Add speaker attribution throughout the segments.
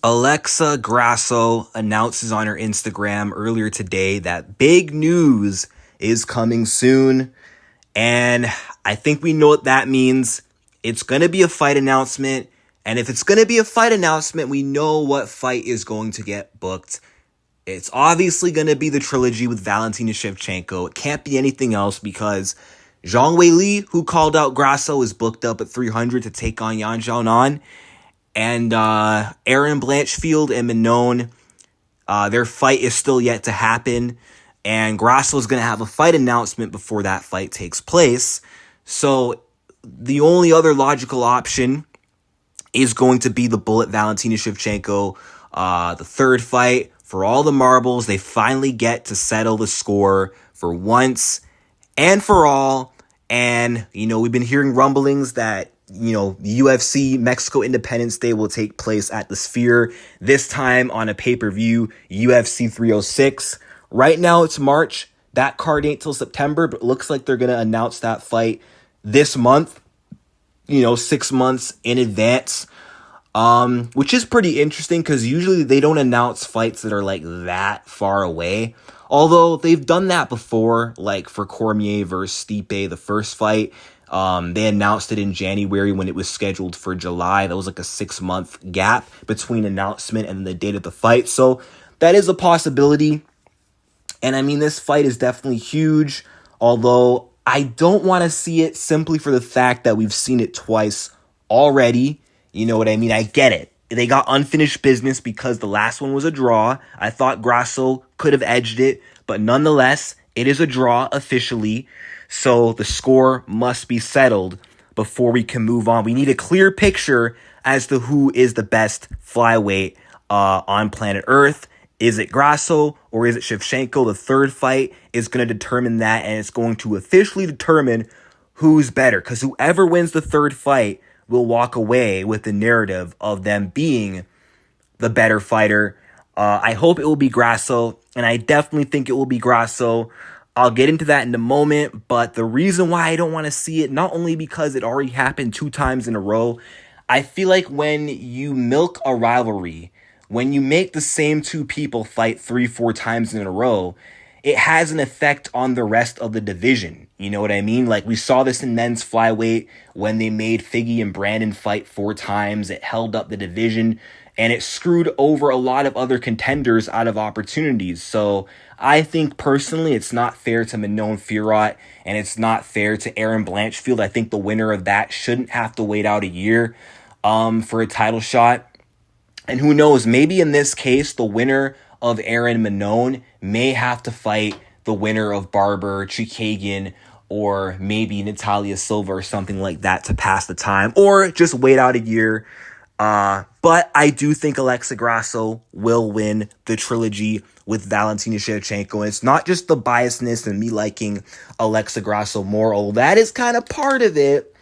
Speaker 1: Alexa Grasso announces on her Instagram earlier today that big news is coming soon. And I think we know what that means. It's going to be a fight announcement. And if it's going to be a fight announcement, we know what fight is going to get booked. It's obviously going to be the trilogy with Valentina Shevchenko. It can't be anything else because Zhang Weili, who called out Grasso, is booked up at 300 to take on Yan Xiaonan. And Erin Blanchfield and Manon, their fight is still yet to happen. And Grasso is going to have a fight announcement before that fight takes place. So the only other logical option is going to be the Bullet Valentina Shevchenko, the third fight. For all the marbles, they finally get to settle the score for once and for all. And, we've been hearing rumblings that, UFC Mexico Independence Day will take place at the Sphere, this time on a pay-per-view, UFC 306. Right now it's March. That card ain't till September, but it looks like they're going to announce that fight this month, 6 months in advance. Which is pretty interesting because usually they don't announce fights that are like that far away. Although they've done that before, like for Cormier versus Stipe, the first fight. They announced it in January when it was scheduled for July. That was like a 6-month gap between announcement and the date of the fight. So that is a possibility. And this fight is definitely huge. Although I don't want to see it simply for the fact that we've seen it twice already. You know what I mean? I get it. They got unfinished business because the last one was a draw. I thought Grasso could have edged it, but nonetheless, it is a draw officially. So the score must be settled before we can move on. We need a clear picture as to who is the best flyweight on planet Earth. Is it Grasso or is it Shevchenko? The third fight is going to determine that, and it's going to officially determine who's better. Because whoever wins the third fight will walk away with the narrative of them being the better fighter. I hope it will be Grasso, and I definitely think it will be Grasso. I'll get into that in a moment, but the reason why I don't want to see it, not only because it already happened 2 times in a row, I feel like when you milk a rivalry, when you make the same 2 people fight 3-4 times in a row, it has an effect on the rest of the division. You know what I mean? Like we saw this in men's flyweight when they made Figgy and Brandon fight 4 times. It held up the division and it screwed over a lot of other contenders out of opportunities. So I think personally it's not fair to Manon Fiorot and it's not fair to Erin Blanchfield. I think the winner of that shouldn't have to wait out a year for a title shot. And who knows, maybe in this case, the winner of Erin Manon may have to fight the winner of Barber, Chikagian, or maybe Natalia Silva or something like that to pass the time, or just wait out a year. But I do think Alexa Grasso will win the trilogy with Valentina Shevchenko. And it's not just the biasness and me liking Alexa Grasso more, although that is kind of part of it.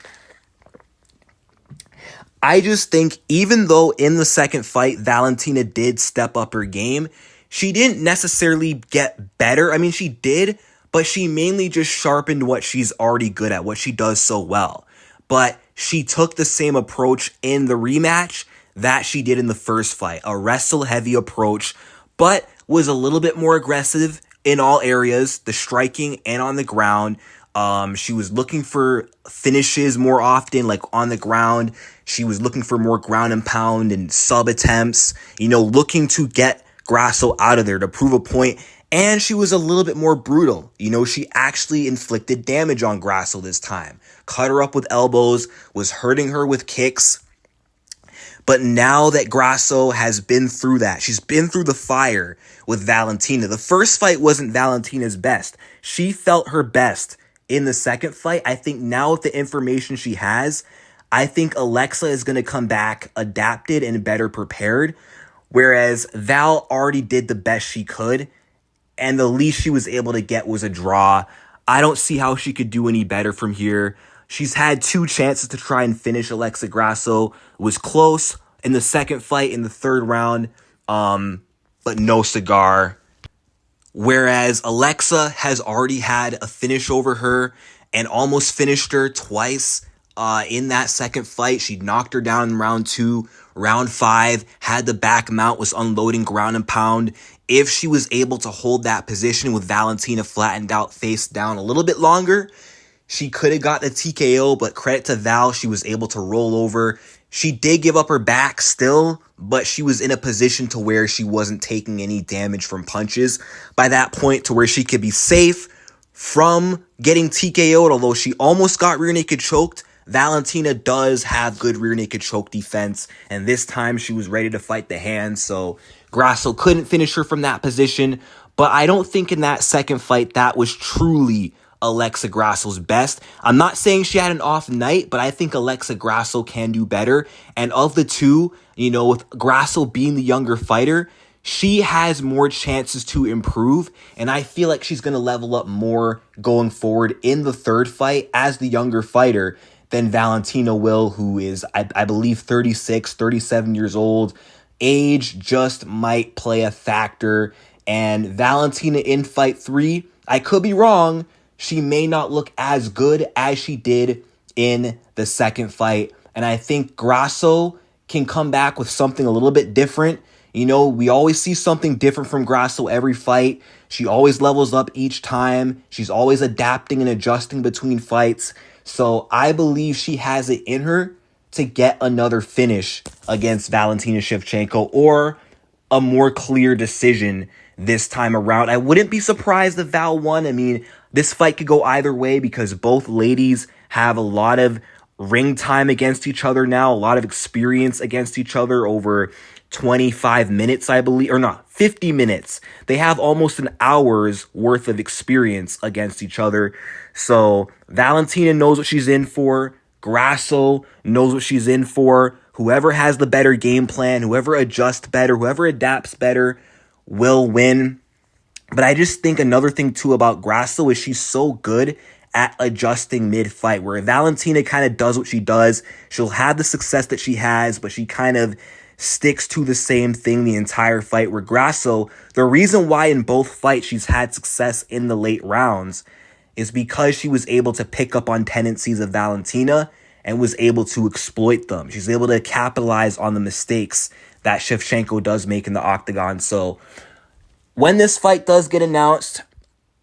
Speaker 1: I just think even though in the second fight, Valentina did step up her game, she didn't necessarily get better. She did, but she mainly just sharpened what she's already good at, what she does so well. But she took the same approach in the rematch that she did in the first fight, a wrestle-heavy approach, but was a little bit more aggressive in all areas, the striking and on the ground. She was looking for finishes more often, like on the ground. She was looking for more ground and pound and sub attempts, looking to get Grasso out of there to prove a point. And she was a little bit more brutal. She actually inflicted damage on Grasso this time. Cut her up with elbows, was hurting her with kicks. But now that Grasso has been through that, she's been through the fire with Valentina. The first fight wasn't Valentina's best. She felt her best in the second fight. I think now with the information she has, I think Alexa is going to come back adapted and better prepared. Whereas Val already did the best she could, and the least she was able to get was a draw. I don't see how she could do any better from here. She's had 2 chances to try and finish Alexa Grasso. It was close in the second fight in the third round, but no cigar. Whereas Alexa has already had a finish over her and almost finished her twice in that second fight. She knocked her down in round 2 round 5, had the back mount, was unloading ground and pound. If she was able to hold that position with Valentina flattened out face down a little bit longer, she could have got the TKO, but credit to Val, she was able to roll over. She did give up her back still, but she was in a position to where she wasn't taking any damage from punches by that point, to where she could be safe from getting TKO'd. Although she almost got rear naked choked, Valentina does have good rear naked choke defense, and this time she was ready to fight the hands, so Grasso couldn't finish her from that position. But I don't think in that second fight that was truly Alexa Grasso's best. I'm not saying she had an off night, but I think Alexa Grasso can do better. And of the two, with Grasso being the younger fighter, she has more chances to improve. And I feel like she's going to level up more going forward in the third fight as the younger fighter than Valentina will, who is, I believe, 36, 37 years old. Age just might play a factor. And Valentina in fight 3, I could be wrong, she may not look as good as she did in the second fight. And I think Grasso can come back with something a little bit different. We always see something different from Grasso every fight. She always levels up each time. She's always adapting and adjusting between fights. So I believe she has it in her to get another finish against Valentina Shevchenko, or a more clear decision this time around. I wouldn't be surprised if Val won. I mean, this fight could go either way because both ladies have a lot of ring time against each other now, a lot of experience against each other, over 25 minutes, I believe, or not, 50 minutes. They have almost an hour's worth of experience against each other. So Valentina knows what she's in for. Grasso knows what she's in for. Whoever has the better game plan, whoever adjusts better, whoever adapts better will win. But I just think another thing too about Grasso is she's so good at adjusting mid-fight, where Valentina kind of does what she does. She'll have the success that she has, but she kind of sticks to the same thing the entire fight. Where Grasso, the reason why in both fights she's had success in the late rounds is because she was able to pick up on tendencies of Valentina and was able to exploit them. She's able to capitalize on the mistakes that Shevchenko does make in the octagon. So when this fight does get announced,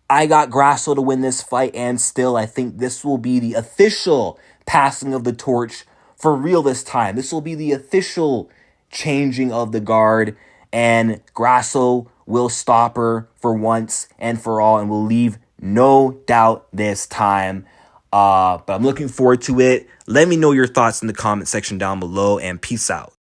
Speaker 1: I got Grasso to win this fight, and still I think this will be the official passing of the torch for real this time. This will be the official changing of the guard, and Grasso will stop her for once and for all and will leave no doubt this time. But I'm looking forward to it. Let me know your thoughts in the comment section down below, and peace out.